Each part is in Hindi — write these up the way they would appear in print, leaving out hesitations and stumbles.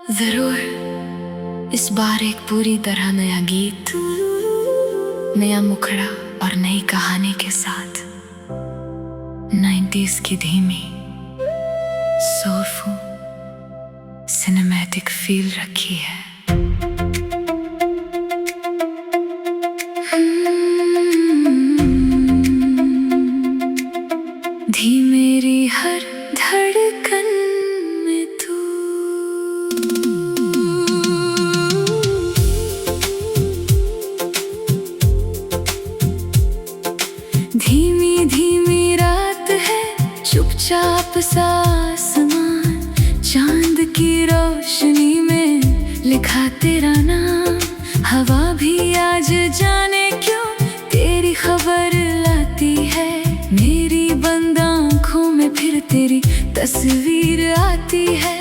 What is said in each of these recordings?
जरूर इस बार एक पूरी तरह नया गीत, नया मुखड़ा और नई कहानी के साथ 90s की धीमी सोलफुल सिनेमैटिक फील रखी है। धी मेरी हर धड़कन में तू, धीमी धीमी रात है, चुपचाप सा आसमान, चांद की रोशनी में लिखा तेरा नाम। हवा भी आज जाने क्यों तेरी खबर लाती है, मेरी बंद आँखों में फिर तेरी तस्वीर आती है।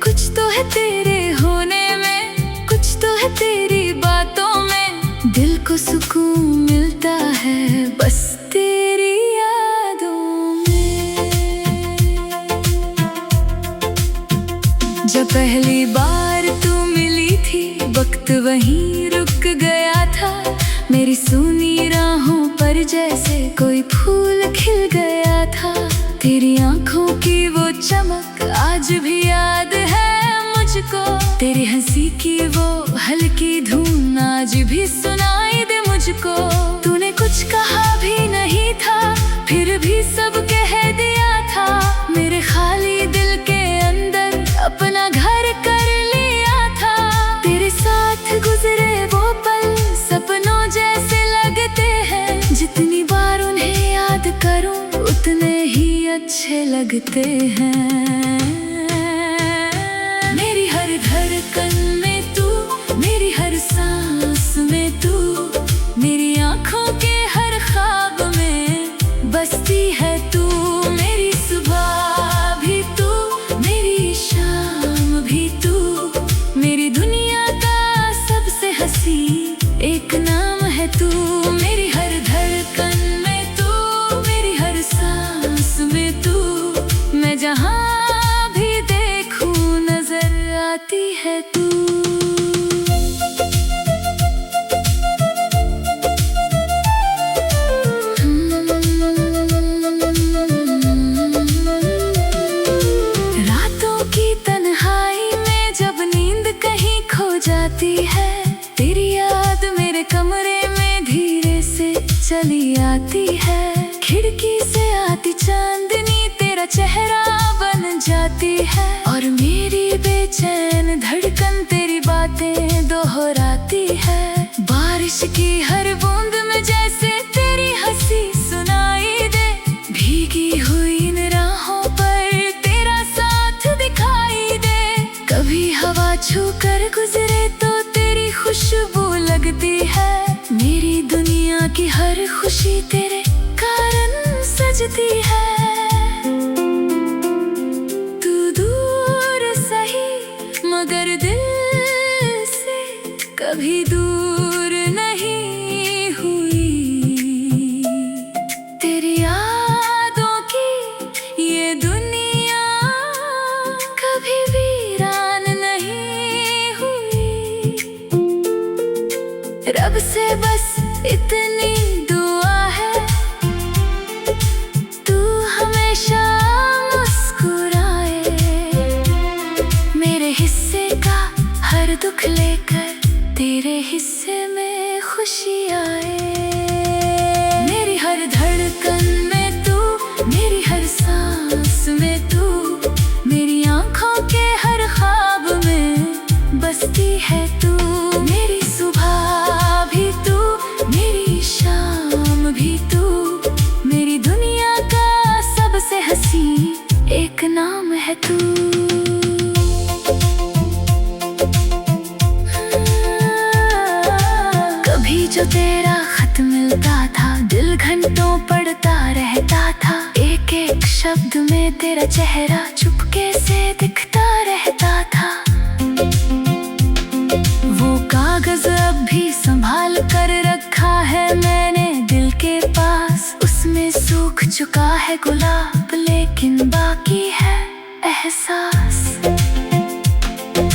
कुछ तो है तेरे होने में, कुछ तो है तेरी बातों में, दिल को सुकून मिलता है बस तेरी यादों में। जब पहली बार तू मिली थी, वक्त वहीं रुक गया था, मेरी सूनी राहों पर जैसे कोई फूल खिल गया था। तेरी आंखों की वो चमक आज भी याद है मुझको, तेरी हंसी की वो हल्की धुन आज भी सुनाई दे मुझको। तूने कुछ कहा भी नहीं था, फिर भी सब कह दिया था, मेरे खाली दिल के अंदर अपना घर कर लिया था। तेरे साथ गुजरे वो पल सपनों जैसे लगते हैं, जितनी बार उन्हें याद करूं उतने ही अच्छे लगते हैं। मेरी हर धड़कन में तू, मेरी हर सांस में तू, मेरी आँखों के हर ख्वाब में बसती है तू। मेरी सुबह भी तू, मेरी शाम भी तू, मेरी दुनिया का सबसे हंसी एक नाम है तू। मेरी हर धड़कन में तू, मेरी हर सांस में तू, मैं जहाँ भी देखूं नजर आती है तू। रातों की तन्हाई में जब नींद कहीं खो जाती है, तेरी याद मेरे कमरे में धीरे से चली आती है। खिड़की से आती चांदनी तेरा चेहरा बन जाती है, और मेरी बेचैन धड़कन तेरी बातें दोहराती है। बारिश की हर बूंद में जैसे तेरी हंसी सुनाई दे, भीगी हुई इन राहों पर तेरा साथ दिखाई दे। कभी हवा छू कर गुजरे तो तेरी खुशबू लगती है, मेरी दुनिया की हर खुशी तेरे कारण सजती है। तू दूर सही मगर दिल से कभी दूर नहीं हुई, तेरी यादों की ये दुनिया कभी वीरान नहीं हुई। रब से बस इतनी दुआ है, तू हमेशा मुस्कुराए, मेरे हिस्से का हर दुख लेकर तेरे हिस्से में खुशी आए। मेरी हर धड़कन में तू, मेरी हर सांस में तू, मेरी आँखों के हर ख्वाब में बसती है तू। मेरी सुबह भी तू, मेरी शाम भी तू, मेरी दुनिया का सबसे हंसी एक नाम है तू। कभी जो तेरा खत मिलता था, दिल घंटों पढ़ता रहता था, एक एक शब्द में तेरा चेहरा चुपके से दिखता रहता था। वो कागज अब भी संभाल कर रखा है मैंने दिल के पास, उसमें सूख चुका है गुलाब लेकिन बाकी है एहसास।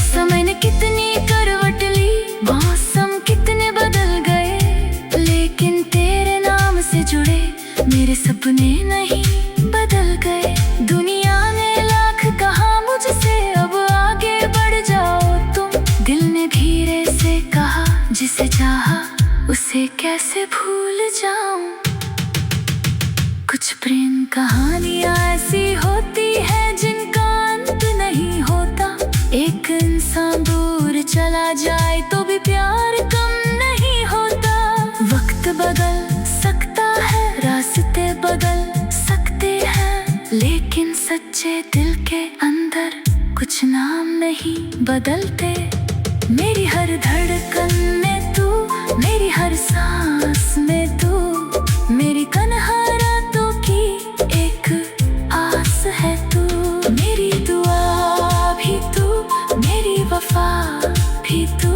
समय सपने नहीं बदल गए, दुनिया ने लाख कहा मुझसे अब आगे बढ़ जाओ तुम। दिल ने धीरे से कहा जिसे चाहा उसे कैसे भूल जाऊं। कुछ प्रेम कहानियां ऐसी होती है जिनका अंत नहीं होता। एक इंसान दूर चला जाए तो भी प्यार कम नहीं होता। वक्त बदल सकता है, रास्ते बदल सकते हैं, लेकिन सच्चे दिल के अंदर कुछ नाम नहीं बदलते। मेरी हर धड़कन में तू, मेरी हर सांस में तू, मेरी कन्हा रातों की एक आस है तू। मेरी दुआ भी तू, मेरी वफा भी तू,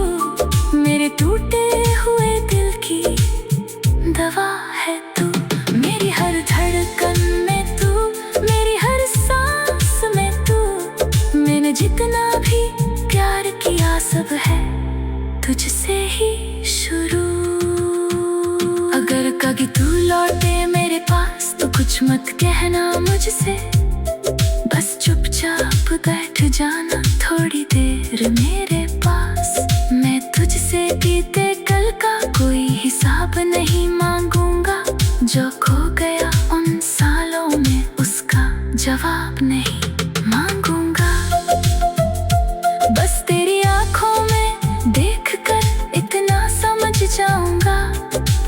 मेरे टूटे हुए दिल की दवा है तू। मेरी हर धड़कन में तू, मेरी हर सांस में तू, मैंने जितना भी प्यार किया सब है तुझसे ही शुरू। अगर कभी तू लौटे मेरे पास तो कुछ मत कहना मुझसे, बस चुपचाप बैठ जाना थोड़ी देर मेरे पास। मैं तुझसे बीते कल का कोई हिसाब नहीं मांगूंगा, जो खो गया उन सालों में उसका जवाब नहीं मांगूंगा। बस तेरी आंखों में देखकर इतना समझ जाऊंगा,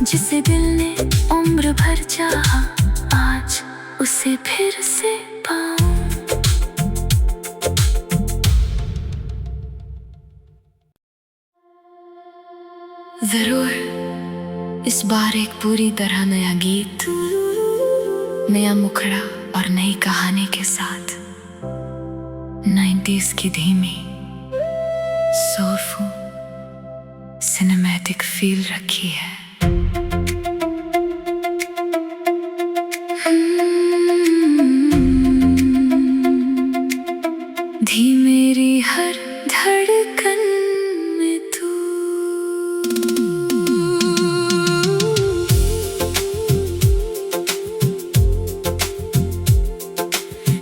जिसे दिल ने उम्र भर चाहा आज उसे फिर से पाऊं। जरूर इस बार एक पूरी तरह नया गीत, नया मुखड़ा और नई कहानी के साथ 90s की धीमी सोलफुल सिनेमैटिक फील रखी है। धी मेरी हर धड़कन में तू,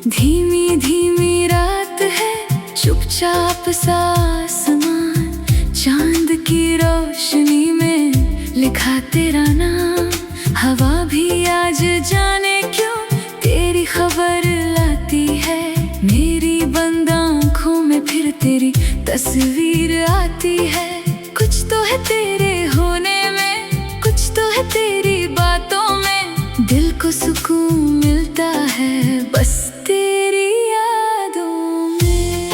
धीमी धीमी रात है, चुपचाप सा आसमान, चांद की रोशनी में लिखा तेरा नाम। हवा भी आज जाने क्यों तेरी खबर लाती है, मेरी बंद आँखों में फिर तेरी तस्वीर आती है। कुछ तो है तेरे होने में, कुछ तो है तेरी बातों में, दिल को सुकून मिलता है बस तेरी यादों में।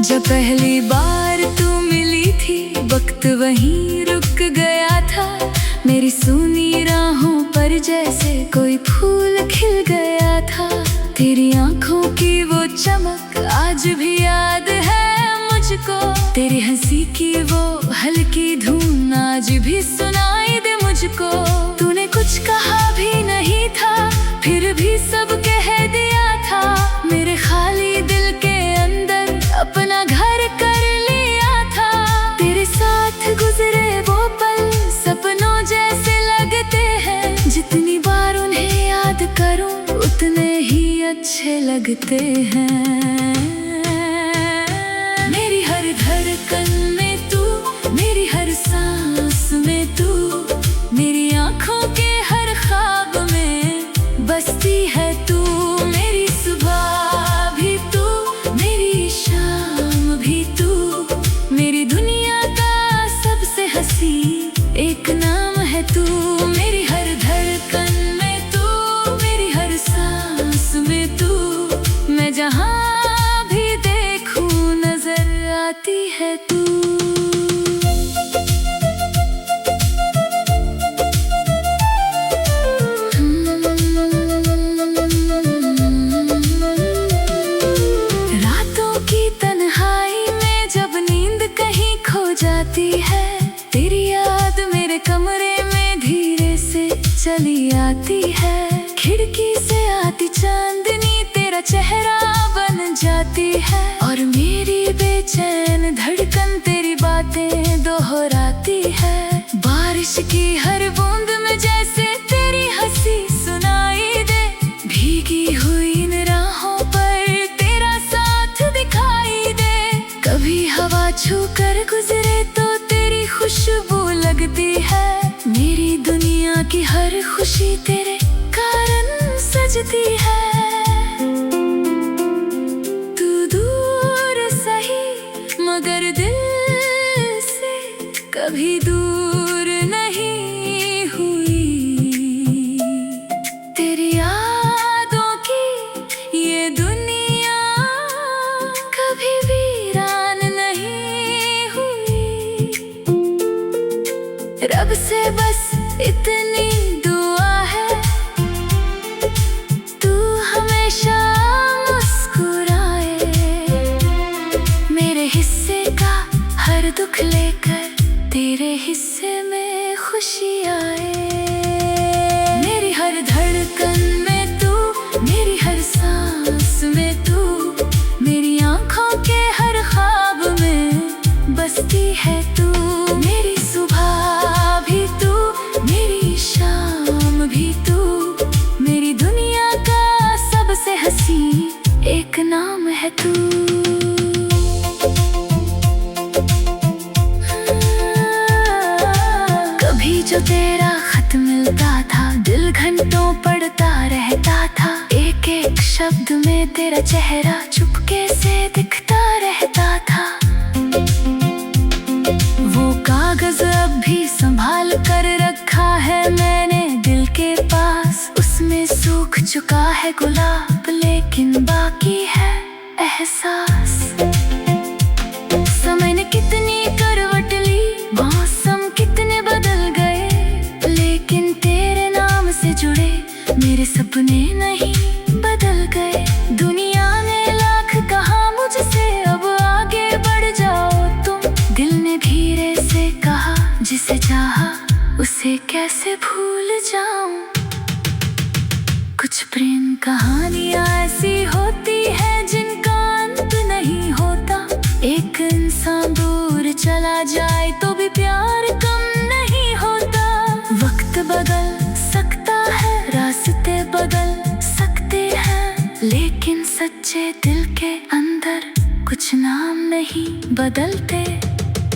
जब पहली बार तू मिली थी वक्त वहीं रुक गया था, मेरी सूनी राहों पर जैसे कोई फूल खिल गया था। तेरी आंखों की वो चमक आज भी याद है मुझको, तेरी हंसी की वो हल्की धुन आज भी सुनाई दे मुझको। तूने कुछ कहा भी नहीं था फिर भी सब कह दिया था, मेरे खाली दिल के अंदर अपना घर कर लिया था। तेरे साथ गुजरे वो पल सपनों जैसे लगते हैं, जितनी बार उन्हें याद करूं उतने ही अच्छे लगते हैं। मेरी हर धड़कन में तू, मेरी हर सांस में तू, मेरी आंखों के हर ख्वाब में बसती है तू। मेरी सुबह भी तू, मेरी शाम भी तू, मेरी दुनिया का सबसे हंसी एक नाम है तू। मेरी हर धड़कन में तू, मेरी हर सांस में तू, मैं जहाँ भी देखूं नजर आती है तू। कभी दूर नहीं हुई। तेरी यादों की ये दुनिया कभी वीरान नहीं हुई। रब से बस इतनी दुआ है, तू हमेशा मुस्कुराए। मेरे हिस्से का हर दुख लेकर तेरे हिस्से में खुशी आए। मेरी हर धड़कन में तू, मेरी हर सांस में तू, मेरी आंखों के हर ख्वाब में बसती है तू। मेरी सुबह भी तू, मेरी शाम भी तू, मेरी दुनिया का सबसे हंसी एक नाम है तू। जो तेरा खत मिलता था, दिल घंटों पढ़ता रहता था। एक एक शब्द में तेरा चेहरा चुपके से दिखता रहता था। वो कागज अब भी संभाल कर रखा है मैंने दिल के पास। उसमें सूख चुका है गुलाब, लेकिन बाकी है एहसास। समय ने कितनी करवट ली, मौसम कितने बदल गए, लेकिन तेरे नाम से जुड़े मेरे सपने नहीं बदल गए। दुनिया ने लाख कहा मुझसे अब आगे बढ़ जाओ तुम। दिल ने धीरे से कहा जिसे चाहा उसे कैसे भूल जाऊं। कुछ प्रेम कहानियां ऐसी होती है जिनका अंत नहीं होता। एक इंसान दूर चला जाए तो भी प्यार कम नहीं होता। वक्त बदल सकता है, रास्ते बदल सकते हैं, लेकिन सच्चे दिल के अंदर कुछ नाम नहीं बदलते।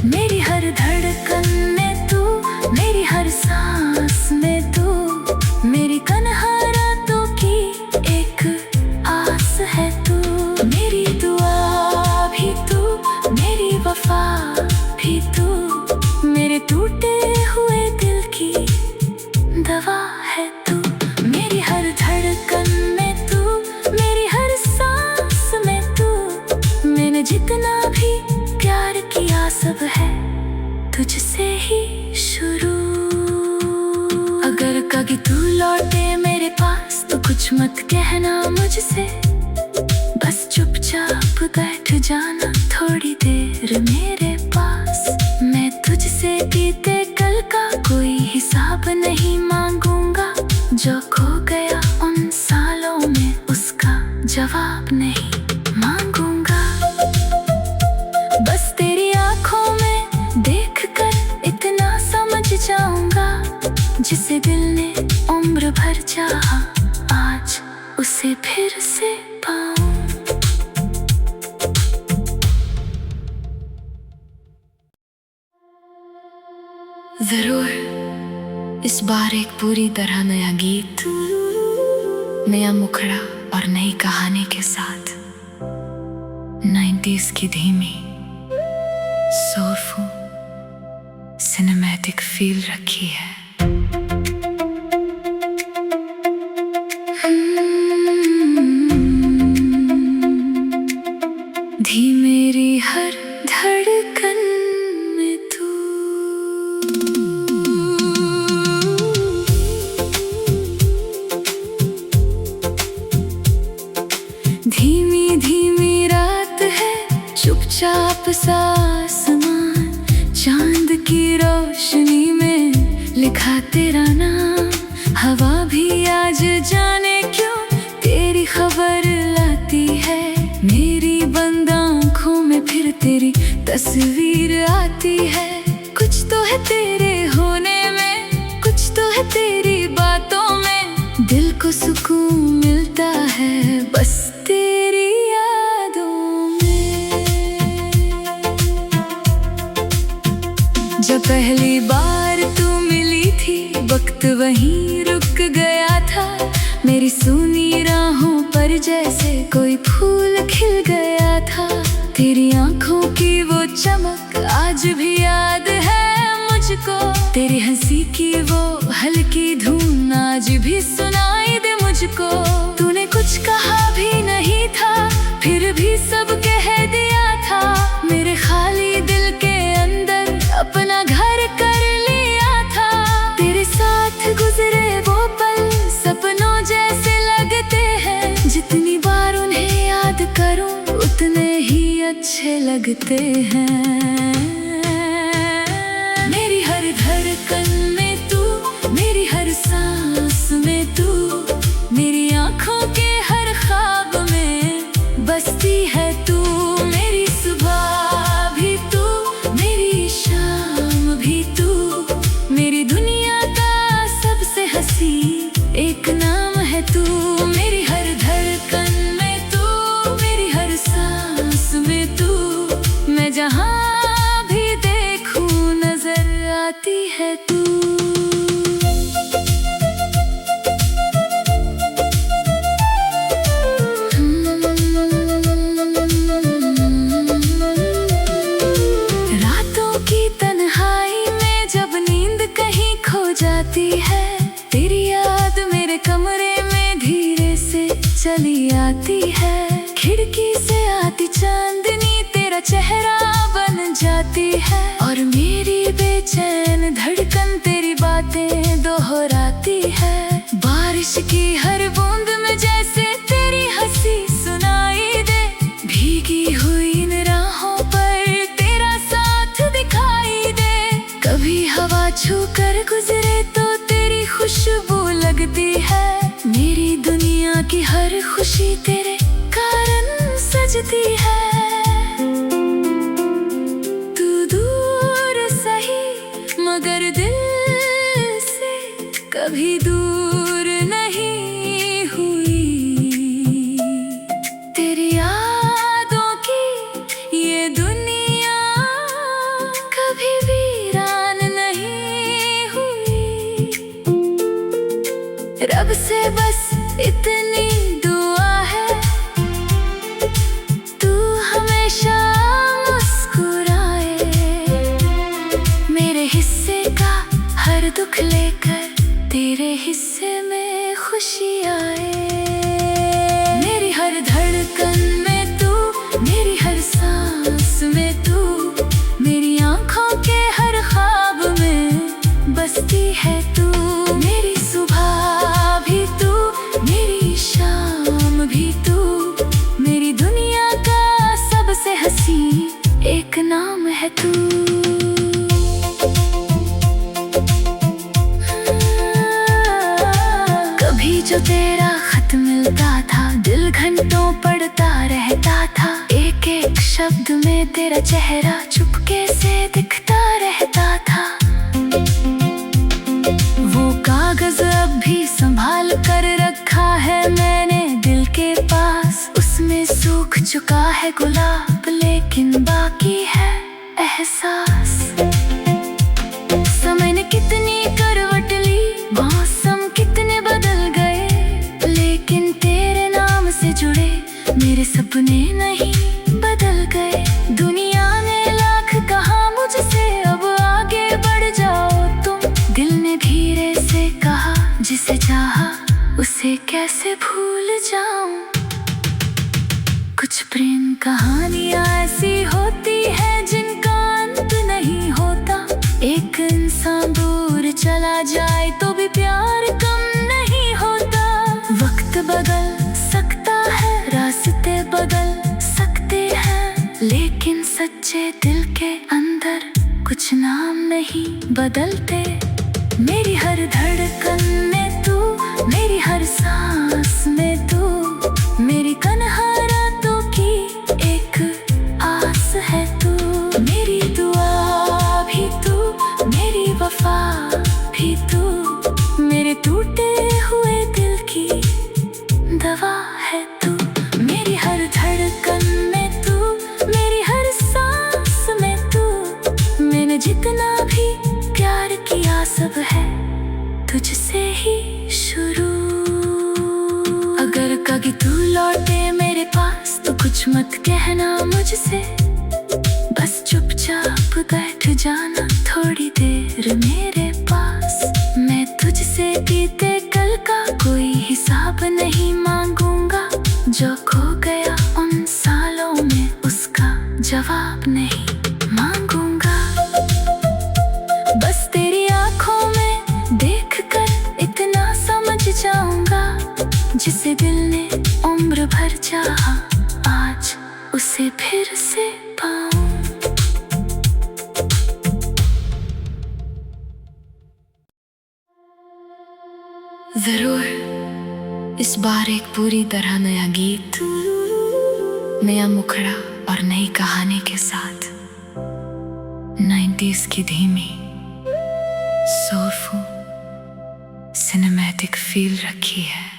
मेरी हर धड़कन में तू, मेरी हर सांस में तू, मेरी कन्हा रातों की एक आस है तू। मेरी दुआ भी तू, मेरी वफा भी तू, मेरे टूटे हुए दिल की दवा है तू। मेरी हर धड़कन में तू, मेरी हर सांस में तू, मैंने जितना भी प्यार किया सब है तुझसे ही शुरू। अगर कभी तू लौटे मेरे पास तो कुछ मत कहना मुझसे, बस चुपचाप बैठ जाना थोड़ी देर मेरे पास। मैं तुझसे बीते कल का कोई हिसाब नहीं मांगूंगा, जो खो गया उन सालों में उसका जवाब नहीं मांगूंगा। बस तेरी आंखों में देखकर इतना समझ जाऊंगा, जिसे दिल ने उम्र भर चाहा आज उसे फिर से पाऊं। जरूर इस बार एक पूरी तरह नया गीत, नया मुखड़ा और नई कहानी के साथ 90s की धीमी सोलफुल सिनेमैटिक फील रखी है। धी मेरी हर धड़कन में तू, धीमी धीमी रात है, चुपचाप सा आसमान, चांद की रोशनी में लिखा तेरा नाम। हवा भी आज जाने क्यों तेरी खबर लाती है, मेरी बंद आँखों में फिर तेरी तस्वीर आती है। कुछ तो है तेरे होने में, कुछ तो है तेरी बातों में, दिल को सुकून मिलता है बस तेरी यादों में। जब पहली बार तू मिली थी, वक्त वहीं रुक गया था। मेरी सूनी राहों पर जैसे कोई फूल खिल गया था। तेरी आंखों की वो चमक आज भी याद है मुझको। तेरी हंसी की वो हल्की धुन आज भी सुनाई दे मुझको। तूने कुछ कहा भी नहीं था, फिर भी सब कह दिया था। मेरे खाली दिल के अंदर अपना घर कर लिया था। तेरे साथ गुजरे वो पल सपनों जैसे लगते हैं। जितनी बार उन्हें याद करूं उतने ही अच्छे लगते हैं। मेरी हर धड़कन में तू, मेरी हर सांस में तू, मेरी आँखों के हर ख्वाब में बसती है तू। मेरी सुबह भी तू, मेरी शाम भी तू, मेरी दुनिया का सबसे हंसी एक नाम है तू। मेरी हर धड़कन में तू, मेरी हर सांस में तू, मैं जहाँ भी देखूं नजर आती है तू। रातों की तन्हाई में जब नींद कहीं खो जाती है, तेरी याद मेरे कमरे में धीरे से चली आती है। खिड़की से आती चांदनी तेरा चेहरा बन जाती है, और मेरी बेचैन धड़कन तेरी बातें दोहराती है। बारिश की हर बूंद में जैसे तेरी हंसी सुनाई दे, भीगी हुई इन राहों पर तेरा साथ दिखाई दे। कभी हवा छू कर गुजरे तो तेरी खुशबू लगती है। मेरी दुनिया की हर खुशी तेरे कारण सजती है। तू दूर सही मगर दिल से कभी दूर नहीं हुई। तेरी यादों की ये दुनिया कभी वीरान नहीं हुई। रब से बस इतनी दुआ है, तू हमेशा मुस्कुराए। मेरे हिस्से का हर दुख लेकर तेरे हिस्से में खुशी आए। मेरी हर धड़कन में तू, मेरी हर सांस में तू, मेरी आँखों के हर ख्वाब में बसती है तू। मेरी सुबह भी तू, मेरी शाम भी तू, मेरी दुनिया का सबसे हंसी एक नाम है तू। कभी जो तेरा खत मिलता था, दिल घंटों पढ़ता रहता था। एक एक शब्द में तेरा चेहरा चुपके से दिखता रहता था। वो कागज अब भी संभाल कर रखा है मैंने दिल के पास। उसमें सूख चुका है गुलाब लेकिन बाकी है एहसास। समय ने कितनी करवट ली, मौसम कितने बदल गए, लेकिन तेरे नाम से जुड़े मेरे सपने नहीं बदल गए। दुनिया ने लाख कहा मुझसे अब आगे बढ़ जाओ तुम। दिल ने धीरे से कहा जिसे चाहा उसे कैसे भूल जाऊं। कुछ प्रेम कहानियां ऐसी होती है जिनका अंत नहीं होता। एक इंसान दूर चला जाए तो भी प्यार कम नहीं होता। वक्त बदल सकता है, रास्ते बदल सकते हैं, लेकिन सच्चे दिल के अंदर कुछ नाम नहीं बदलते। मेरी हर धड़कन में तू, मेरी हर सांस में तू, मेरी कन्हा रातों की एक आस है तू। मेरी दुआ भी तू, मेरी वफा भी तू, मेरे टूटे हुए दिल की दवा है तू। मेरी हर धड़कन में तू, मेरी हर सांस में तू, मैंने जितना भी प्यार किया सब है तुझसे ही शुरू। अगर कभी तू लौटे मेरे पास तो कुछ मत कहना मुझसे, बस चुपचाप बैठ जाना थोड़ी देर जो खो गया उन सालों में, उसका जवाब नहीं मांगूंगा। बस तेरी आंखों में देखकर इतना समझ जाऊंगा, जिसे दिल ने उम्र भर चाहा, आज उसे फिर से पाऊं। जरूर इस बार एक पूरी तरह नया गीत, नया मुखड़ा और नई कहानी के साथ 90s की धीमी सोलफुल सिनेमैटिक फील रखी है।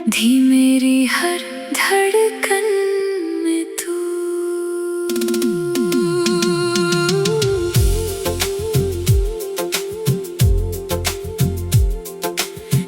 धी मेरी हर धड़कन में तू,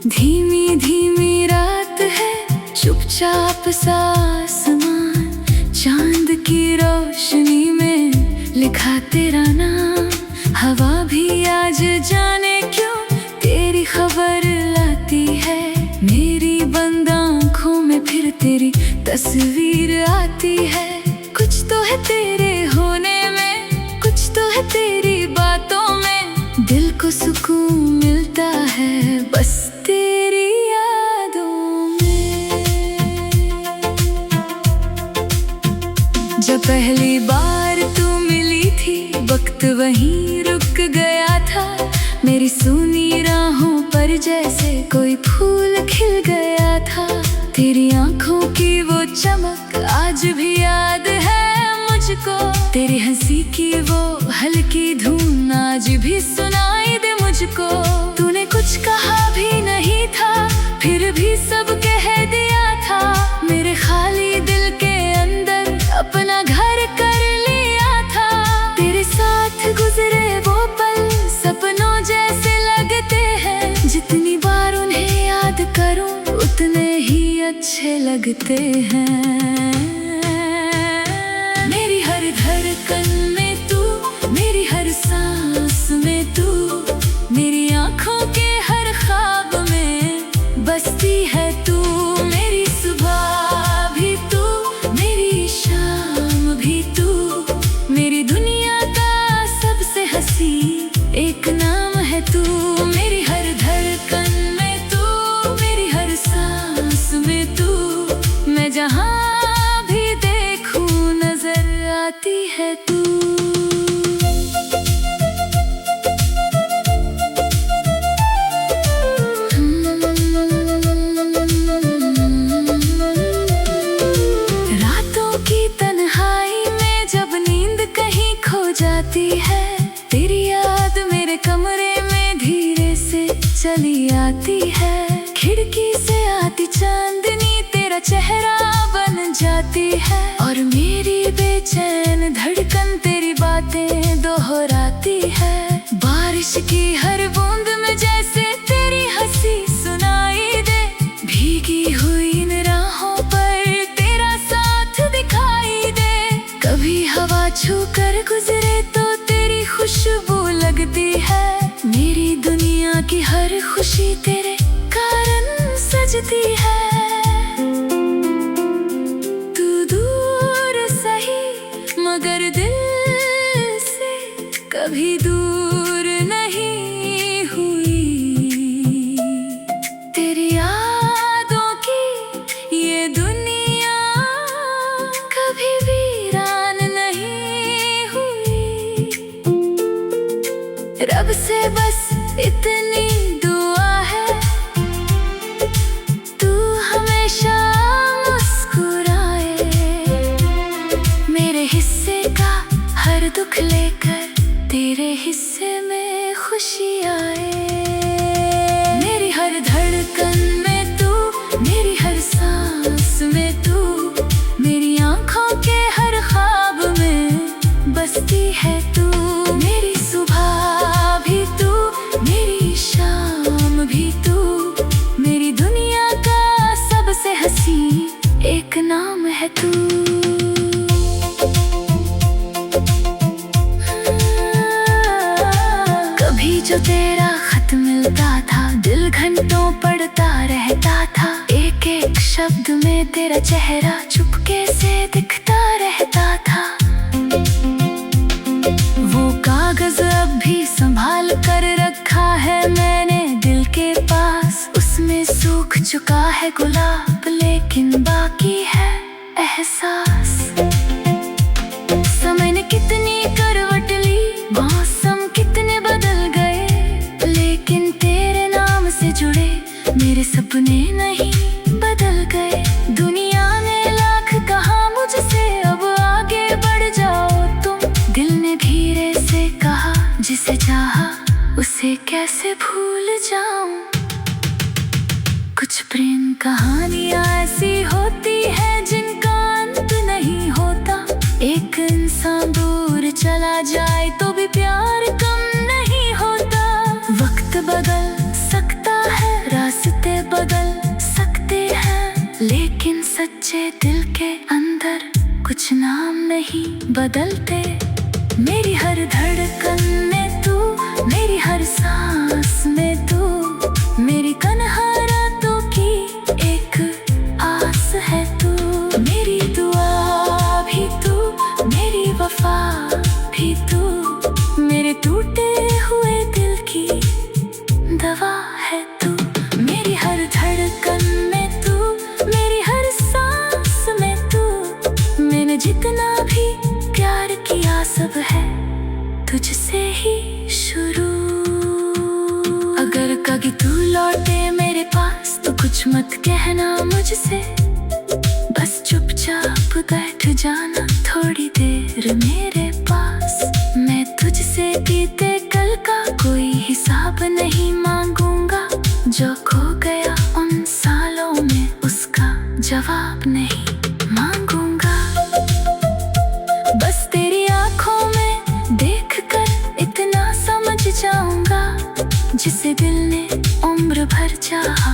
धीमी धीमी रात है, चुपचाप सा आसमान, चांद की रोशनी में लिखा तेरा नाम। हवा भी आज जाने क्यों तेरी खबर लाती है, मेरी बंद आँखों में फिर तेरी तस्वीर आती है। कुछ तो है तेरे होने में, कुछ तो है तेरी बातों में, दिल को सुकून मिलता है बस तेरी यादों में। जब पहली बार तू मिली थी, वक्त वहीं रुक गया था, मेरी सूनी राहों पर जैसे कोई फूल खिल गया था। तेरी आंखों की वो चमक आज भी याद है मुझको, तेरी हंसी की वो हल्की धुन आज भी सुनाई दे मुझको। तूने कुछ कहा भी नहीं था, फिर भी सब कह दिया था, मेरे खाली दिल के अंदर अपना घर कर लिया था। तेरे साथ गुजरे वो पल सपनों जैसे लगते हैं, जितनी बार उन्हें याद करूं उतने ही अच्छे लगते हैं। मेरी हर धड़कन में तू, मेरी हर सांस में तू, मेरी आंखों के हर ख्वाब में बसती है तू। मेरी सुबह भी तू, मेरी शाम भी तू, मेरी दुनिया का सबसे हंसी एक नाम है तू। मेरी हर धड़कन में तू, मेरी हर सांस में तू, मैं जहाँ भी देखूं नजर आती है तू। रातों की तन्हाई में जब नींद कहीं खो जाती है, तेरी याद मेरे कमरे में धीरे से चली आती है। खिड़की से आती चांदनी तेरा चेहरा बन जाती है, और मेरी बेचैन धड़कन तेरी बातें दोहराती है। बारिश की हर बूंद में जैसे तेरी हंसी सुनाई दे, भीगी हुई इन राहों पर तेरा साथ दिखाई दे। कभी हवा छू कर गुजरे तो तेरी खुशबू लगती है, मेरी दुनिया की हर खुशी तेरे कारण सजती है। तू दूर सही मगर दिल से कभी दूर नहीं हुई, तेरी यादों की ये दुनिया कभी वीरान नहीं हुई। रब से बस इतनी दुआ है, तू हमेशा मुस्कुराए, मेरे हिस्से का हर दुख लेकर तेरे हिस्से में खुशी आए। मेरी हर धड़कन में तू, मेरी हर सांस में तू, मेरी आंखों के हर ख्वाब में बसती है तू। मेरी सुबह भी तू, मेरी शाम भी तू, मेरी दुनिया का सबसे हंसी एक नाम है तू। जो तेरा खत मिलता था, दिल घंटों पढ़ता रहता था। एक एक शब्द में तेरा चेहरा चुपके से दिखता रहता था। वो कागज अब भी संभाल कर रखा है मैंने दिल के पास। उसमें सूख चुका है गुलाब, लेकिन बाकी है एहसास। समय ने कितनी करवट ली, मौसम कितने बदल गए, लेकिन तेरे नाम से जुड़े मेरे सपने नहीं बदल गए। दुनिया ने लाख कहा मुझसे अब आगे बढ़ जाओ तुम। दिल ने धीरे से कहा जिसे चाहा उसे कैसे भूल जाऊं। कुछ प्रेम कहानियां ऐसी होती है जिनका अंत नहीं होता। एक इंसान दूर चला जाए तो भी प्यार कम नहीं होता। वक्त बदल सकता है, रास्ते बदल सकते हैं, लेकिन सच्चे दिल के अंदर कुछ नाम नहीं बदलते। मेरी हर धड़कन में तू, मेरी हर सांस में तू, मेरी कन्हा रातों की एक आस है तू। मेरी दुआ भी तू, मेरी वफा भी तू, मेरे टूटे हुए दिल की दवा है तू। मेरी हर धड़कन में तू, मेरी हर सांस में तू, मैंने जितना भी प्यार किया सब है तुझसे ही शुरू। अगर कभी तू लौटे मेरे पास तो कुछ मत कहना मुझसे, बस चुपचाप बैठ जाना थोड़ी देर मेरे पास। मैं तुझसे बीते कल का कोई हिसाब नहीं मांगूंगा, जो खो गया उन सालों में उसका जवाब नहीं मांगूंगा। बस तेरी आंखों में देखकर इतना समझ जाऊंगा, जिसे दिल ने उम्र भर चाहा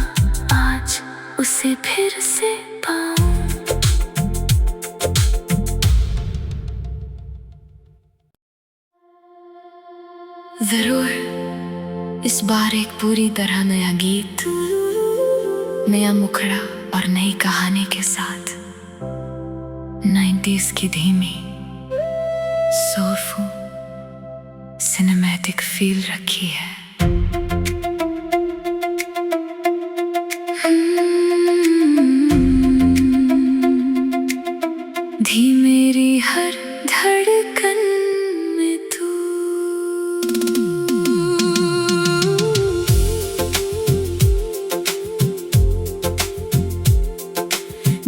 आज उसे फिर से पाऊं। जरूर इस बार एक पूरी तरह नया गीत, नया मुखड़ा और नई कहानी के साथ 90s की धीमी सोलफुल सिनेमैटिक फील रखी है। धी मेरी हर धड़कन में तू,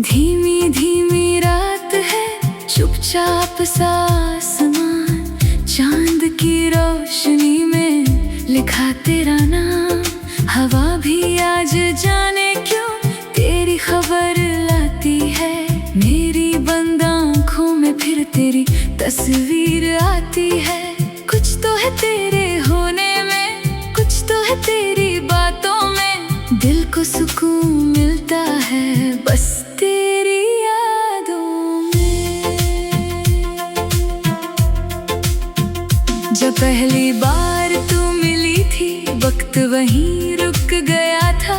धीमी धीमी रात है, चुपचाप सा आसमान, चांद की रोशनी में लिखा तेरा नाम। हवा भी आज जाने क्यों तेरी खबर लाती है, मेरी बंद आँखों में फिर तेरी तस्वीर आती है। कुछ तो है तेरे होने में, कुछ तो है तेरी बातों में, दिल को सुकून मिलता है बस तेरी यादों में। जब पहली बार तू मिली थी वक्त वहीं रुक गया था,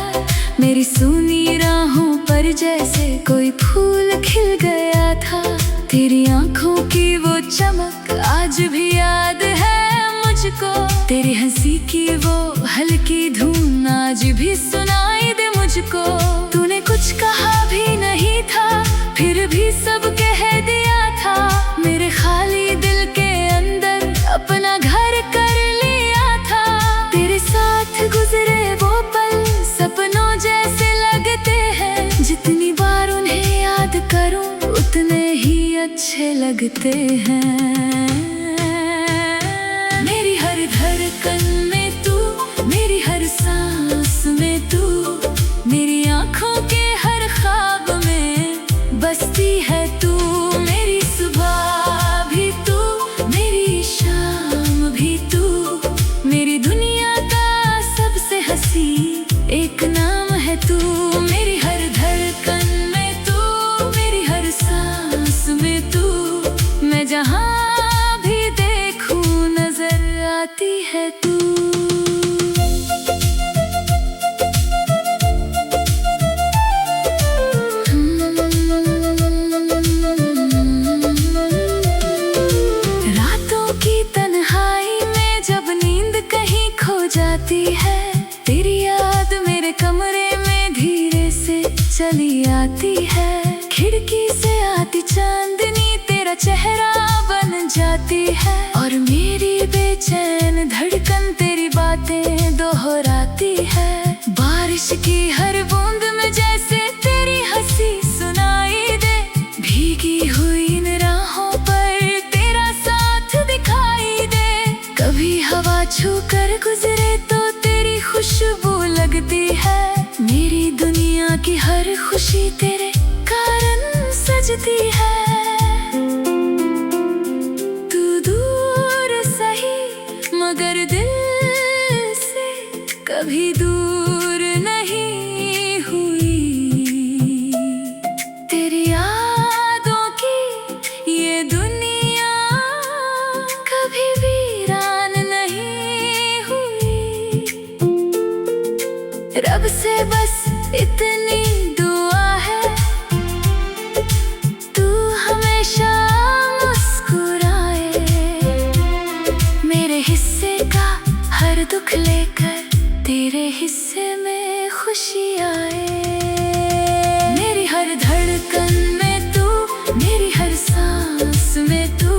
मेरी सूनी राहों पर जैसे कोई फूल खिल गया था। तेरी आंखों की वो चमक आज भी याद है मुझको, तेरी हंसी की वो हल्की धुन आज भी सुनाई दे मुझको। तूने कुछ कहा भी नहीं था, फिर भी सब कह दिया था, मेरे खाली दिल के अंदर अपना घर कर लिया था। तेरे साथ गुजरे वो पल सपनों जैसे लगते हैं, जितनी बार उन्हें याद करूं उतने ही अच्छे लगते हैं। मेरी हर धड़कन में तू, मेरी हर सांस में तू, मेरी आंखों के हर ख्वाब में बसती है तू। मेरी सुबह भी तू, मेरी शाम भी तू, मेरी दुनिया का सबसे हंसी एक नाम है तू। मेरी हर धड़कन में तू, मेरी हर सांस में तू, मैं जहाँ भी जाती है। तेरी याद मेरे कमरे में धीरे से चली आती है। खिड़की से आती चांदनी तेरा चेहरा बन जाती है। और मेरी बेचैन धड़कन तेरी बातें दोहराती है। बारिश की हर बूंद में जैसे तेरी हंसी सुनाई दे। भीगी हुई इन राहों पर तेरा साथ दिखाई दे। कभी हवा छू कर गुजरे तो तेरी खुशबू लगती है। मेरी दुनिया की हर खुशी तेरे कारण सजती है। तू दूर सही मगर दिल से कभी दूर नहीं हुई। तेरी यादों की ये दुनिया कभी वीरान नहीं हुई। रब से बस इतनी दुआ है, तू हमेशा मुस्कुराए। मेरे हिस्से का हर दुख लेकर तेरे हिस्से में खुशी आए। मेरी हर धड़कन में तू, मेरी हर सांस में तू,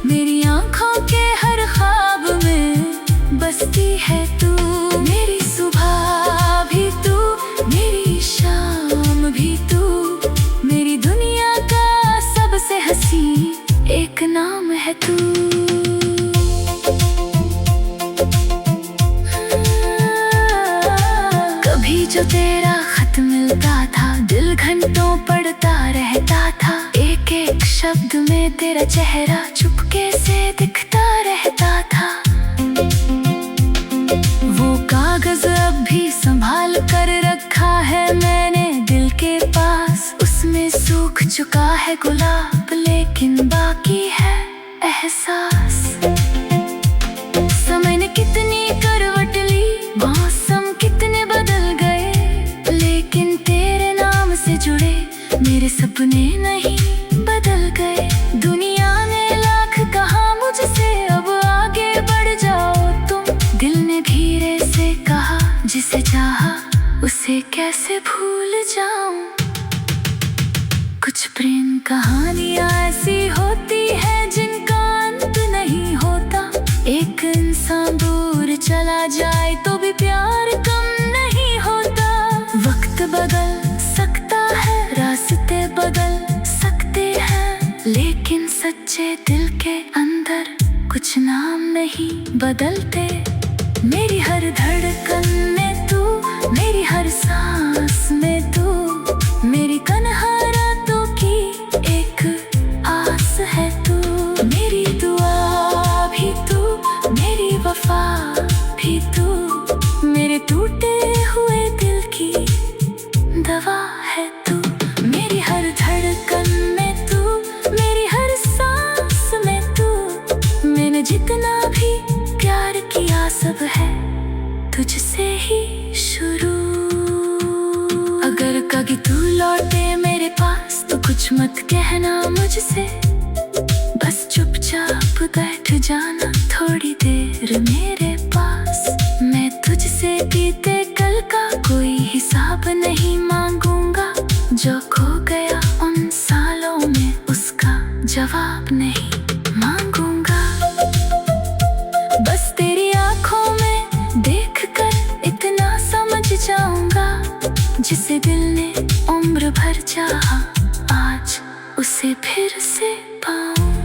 मेरी आंखों के हर ख्वाब में बसती है तू। मेरी सुबह भी तू, मेरी शाम भी तू, मेरी दुनिया का सबसे हंसी एक नाम है तू। जो तेरा खत मिलता था दिल घंटों पढ़ता रहता था। एक एक शब्द में तेरा चेहरा चुपके से दिखता रहता था। वो कागज अब भी संभाल कर रखा है मैंने दिल के पास। उसमें सूख चुका है गुलाब लेकिन बाकी है एहसास। समय ने कितनी करवट ली, मौसम कितने बदल गए, लेकिन तेरे नाम से जुड़े मेरे सपने नहीं बदल गए। दुनिया ने लाख कहा मुझसे अब आगे बढ़ जाओ तुम। दिल ने धीरे से कहा जिसे चाहा उसे कैसे भूल जाऊं। कुछ प्रेम कहानियां ऐसी होती है जिनका अंत नहीं होता। एक इंसान दूर चला जाए तो भी प्यार कम नहीं होता। वक्त बदल सकता है, रास्ते बदल सकते हैं, लेकिन सच्चे दिल के अंदर कुछ नाम नहीं बदलते। मेरी हर धड़कन में तू, मेरी हर सांस में तू, मेरी तन्हा रातों की एक आस है तू। मेरी दुआ भी तू, मेरी वफा भी तू, मेरे टूटे हुए दिल की दवा है तू। मेरी हर धड़कन में तू, मेरी हर सांस में तू, मैंने जितना भी प्यार किया सब है तुझसे ही शुरू। अगर कभी तू लौटे मेरे पास तो कुछ मत कहना मुझसे। बस चुपचाप बैठ जाना थोड़ी देर मेरे पास। मैं तुझसे बीते कल का कोई हिसाब नहीं मांगूंगा। जो खो गया उन सालों में उसका जवाब नहीं मांगूंगा। बस तेरी आंखों में देखकर इतना समझ जाऊंगा। जिसे दिल ने उम्र भर चाहा आज उसे फिर से पाऊं।